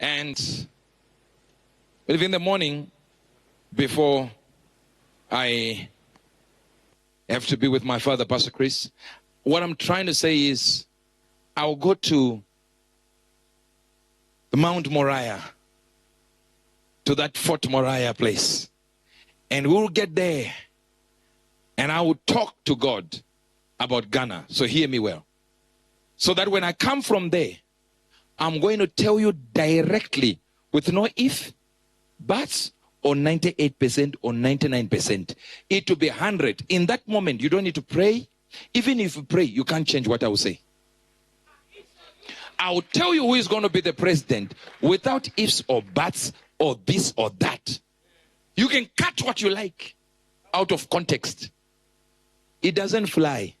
And in the morning, before I have to be with my father, Pastor Chris, what I'm trying to say is I'll go to Mount Moriah, to that Fort Moriah place. And we'll get there. And I will talk to God about Ghana. So hear me well. So that when I come from there, I'm going to tell you directly with no if, buts, or 98% or 99%. It will be 100. In that moment, you don't need to pray. Even if you pray, you can't change what I will say. I will tell you who is going to be the president without ifs or buts or this or that. You can cut what you like out of context. It doesn't fly.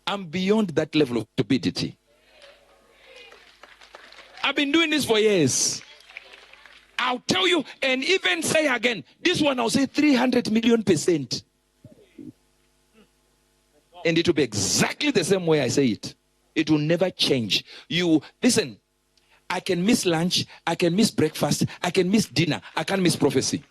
I'm beyond that level of stupidity. I've been doing this for years. I'll tell you and even say again, this one I'll say 300 million%. And it will be exactly the same way I say it. It will never change. You listen, I can miss lunch, I can miss breakfast, I can miss dinner, I can't miss prophecy.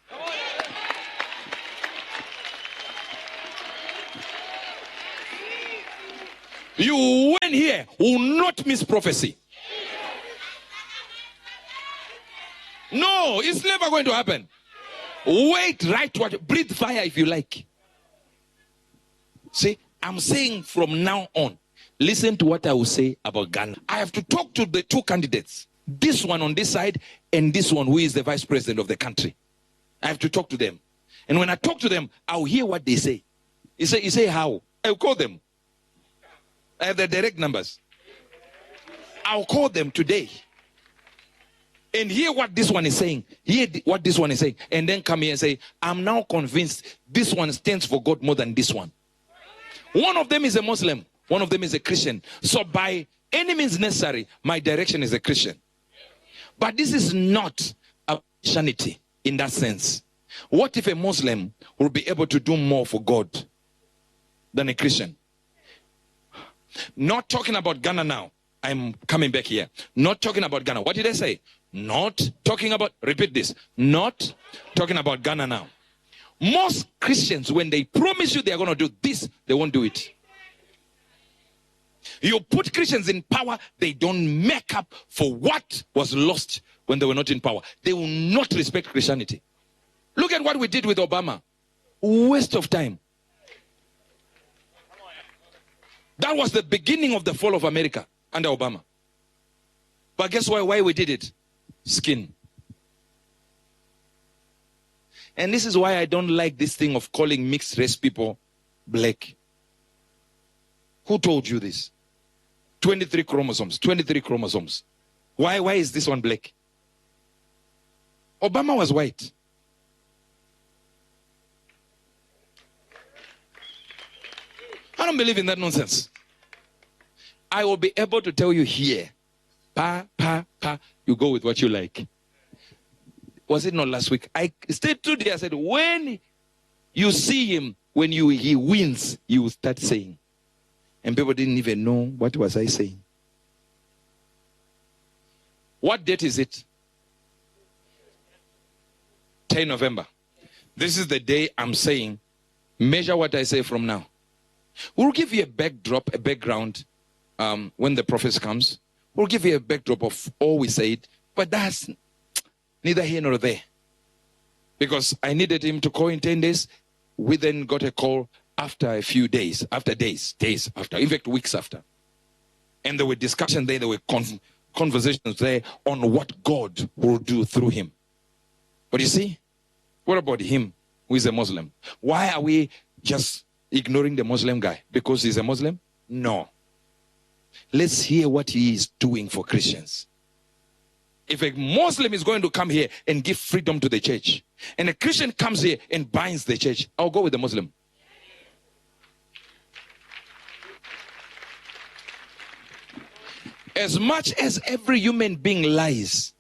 You went here will not miss prophecy. No, it's never going to happen. Wait, breathe fire if you like. See, I'm saying from now on, listen to what I will say about Ghana. I have to talk to the two candidates. This one on this side and this one who is the vice president of the country. I have to talk to them. And when I talk to them, I'll hear what they say. You say how? I'll call them. I have the direct numbers. I'll call them today. And hear what this one is saying. Hear what this one is saying. And then come here and say, I'm now convinced this one stands for God more than this one. One of them is a Muslim. One of them is a Christian. So by any means necessary, my direction is a Christian. But this is not a Christianity in that sense. What if a Muslim will be able to do more for God than a Christian? Not talking about Ghana now. I'm coming back here. Not talking about Ghana. What did I say? Not talking about, repeat this. Not talking about Ghana now. Most Christians, when they promise you they are going to do this, they won't do it. You put Christians in power, they don't make up for what was lost when they were not in power. They will not respect Christianity. Look at what we did with Obama. Waste of time. That was the beginning of the fall of America under Obama. But guess why we did it? Skin. And this is why I don't like this thing of calling mixed race people black. Who told you this? 23 chromosomes. 23 chromosomes. Why is this one black? Obama was white. I don't believe in that nonsense. I will be able to tell you here. You go with what you like. Was it not last week? I stayed today. I said, when you see him, when he wins, you will start saying. And people didn't even know what was I saying. What date is it? 10 November. This is the day I'm saying, measure what I say from now. We'll give you a backdrop, a background when the prophet comes. We'll give you a backdrop of all we said, but that's neither here nor there. Because I needed him to call in 10 days. We then got a call after a few days, after days after, in fact, weeks after. And there were discussions there, there were conversations there on what God will do through him. But you see, what about him who is a Muslim? Why are we just ignoring the Muslim guy? Because he's a Muslim? No. Let's hear what he is doing for Christians. If a Muslim is going to come here and give freedom to the church, and a Christian comes here and binds the church, I'll go with the Muslim. As much as every human being lies,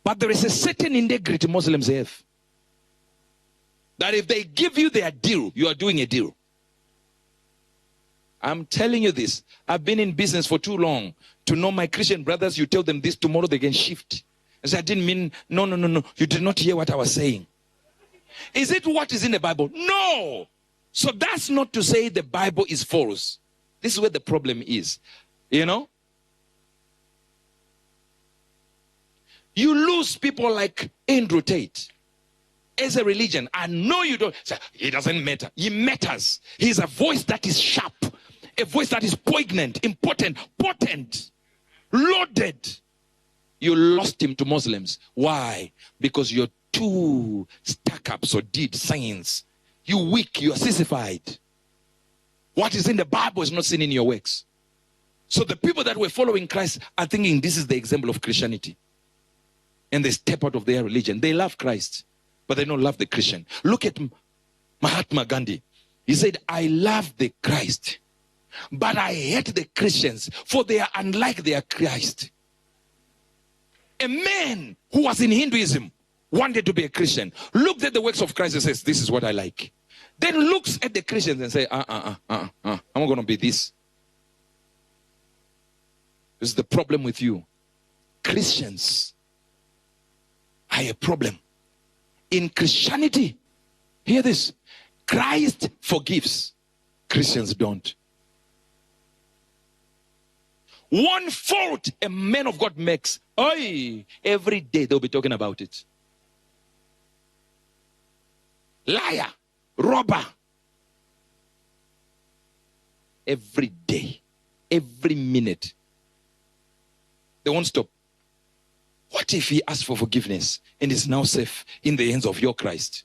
but there is a certain integrity Muslims have. That if they give you their deal, you are doing a deal. I'm telling you this. I've been in business for too long to know my Christian brothers. You tell them this, tomorrow they can shift. I said, I didn't mean, no. You did not hear what I was saying. Is it what is in the Bible? No. So that's not to say the Bible is false. This is where the problem is. You know? You lose people like Andrew Tate as a religion. I know you don't. It doesn't matter. He matters. He's a voice that is sharp. A voice that is poignant, important, potent, loaded. You lost him to Muslims. Why? Because you're too stuck up, so did science. You weak, you are sissified. What is in the Bible is not seen in your works. So the people that were following Christ are thinking this is the example of Christianity. And they step out of their religion. They love Christ, but they don't love the Christian. Look at Mahatma Gandhi. He said, I love the Christ, but I hate the Christians, for they are unlike their Christ. A man who was in Hinduism wanted to be a Christian, looked at the works of Christ and says, this is what I like. Then looks at the Christians and say, I'm not going to be this. This is the problem with you. Christians are a problem. In Christianity, hear this, Christ forgives. Christians don't. One fault a man of God makes, every day they'll be talking about it. Liar, robber. Every day, every minute. They won't stop. What if he asks for forgiveness and is now safe in the hands of your Christ?